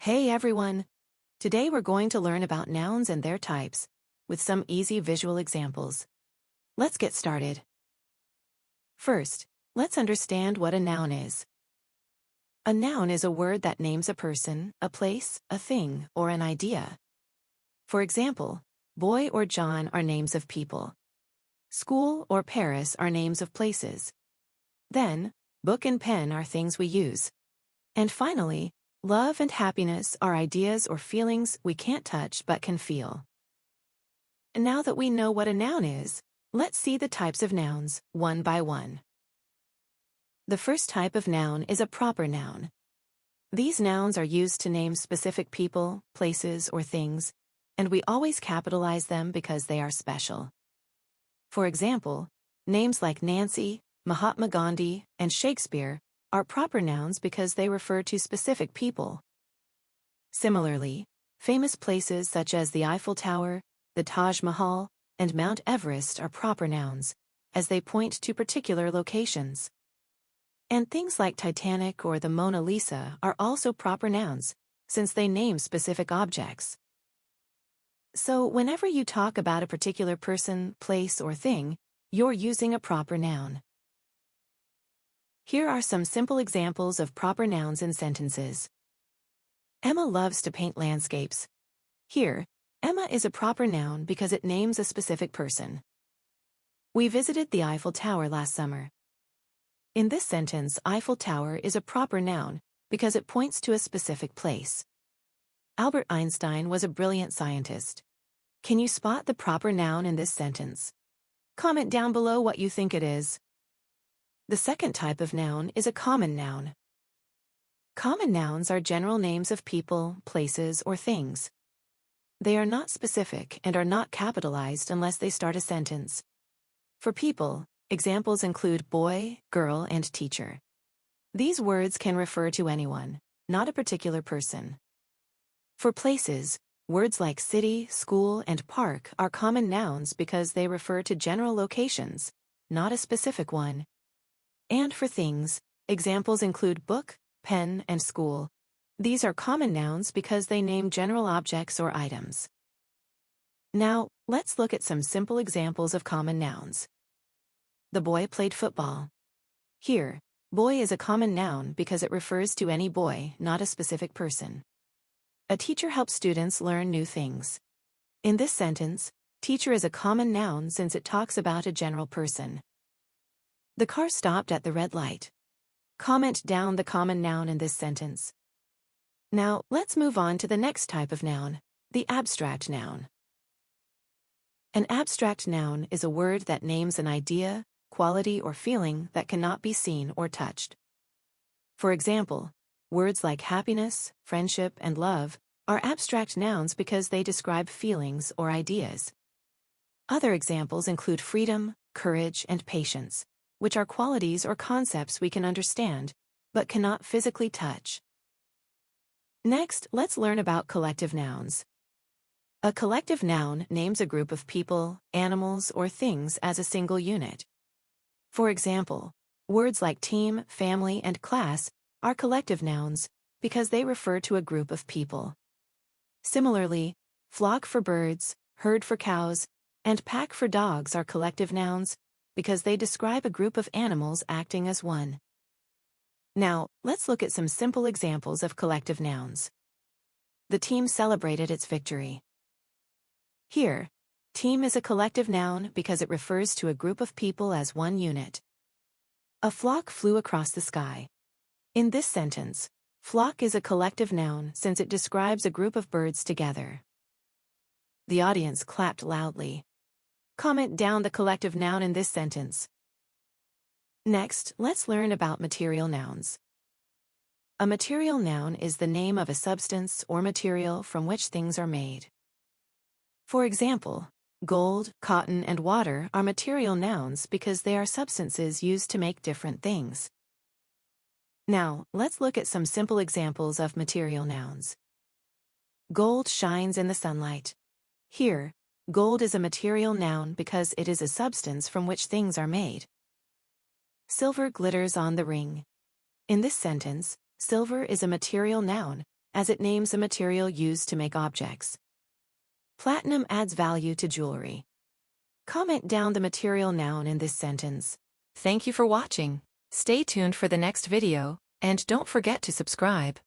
Hey everyone! Today we're going to learn about nouns and their types, with some easy visual examples. Let's get started. First, let's understand what a noun is. A noun is a word that names a person, a place, a thing, or an idea. For example, boy or John are names of people. School or Paris are names of places. Then, book and pen are things we use. And finally, love and happiness are ideas or feelings we can't touch but can feel. Now that we know what a noun is, let's see the types of nouns, one by one. The first type of noun is a proper noun. These nouns are used to name specific people, places, or things, and we always capitalize them because they are special. For example, names like Nancy, Mahatma Gandhi, and Shakespeare are proper nouns because they refer to specific people. Similarly, famous places such as the Eiffel Tower, the Taj Mahal, and Mount Everest are proper nouns, as they point to particular locations. And things like Titanic or the Mona Lisa are also proper nouns, since they name specific objects. So whenever you talk about a particular person, place, or thing, you're using a proper noun. Here are some simple examples of proper nouns in sentences. Emma loves to paint landscapes. Here, Emma is a proper noun because it names a specific person. We visited the Eiffel Tower last summer. In this sentence, Eiffel Tower is a proper noun because it points to a specific place. Albert Einstein was a brilliant scientist. Can you spot the proper noun in this sentence? Comment down below what you think it is. The second type of noun is a common noun. Common nouns are general names of people, places, or things. They are not specific and are not capitalized unless they start a sentence. For people, examples include boy, girl, and teacher. These words can refer to anyone, not a particular person. For places, words like city, school, and park are common nouns because they refer to general locations, not a specific one. And for things, examples include book, pen, and school. These are common nouns because they name general objects or items. Now, let's look at some simple examples of common nouns. The boy played football. Here, boy is a common noun because it refers to any boy, not a specific person. A teacher helps students learn new things. In this sentence, teacher is a common noun since it talks about a general person. The car stopped at the red light. Comment down the common noun in this sentence. Now, let's move on to the next type of noun, the abstract noun. An abstract noun is a word that names an idea, quality, or feeling that cannot be seen or touched. For example, words like happiness, friendship, and love are abstract nouns because they describe feelings or ideas. Other examples include freedom, courage, and patience, which are qualities or concepts we can understand, but cannot physically touch. Next, let's learn about collective nouns. A collective noun names a group of people, animals, or things as a single unit. For example, words like team, family, and class are collective nouns because they refer to a group of people. Similarly, flock for birds, herd for cows, and pack for dogs are collective nouns because they describe a group of animals acting as one. Now, let's look at some simple examples of collective nouns. The team celebrated its victory. Here, team is a collective noun because it refers to a group of people as one unit. A flock flew across the sky. In this sentence, flock is a collective noun since it describes a group of birds together. The audience clapped loudly. Comment down the collective noun in this sentence. Next, let's learn about material nouns. A material noun is the name of a substance or material from which things are made. For example, gold, cotton, and water are material nouns because they are substances used to make different things. Now, let's look at some simple examples of material nouns. Gold shines in the sunlight. Here, gold is a material noun because it is a substance from which things are made. Silver glitters on the ring. In this sentence, silver is a material noun as it names a material used to make objects. Platinum adds value to jewelry. Comment down the material noun in this sentence. Thank you for watching. Stay tuned for the next video, and don't forget to subscribe.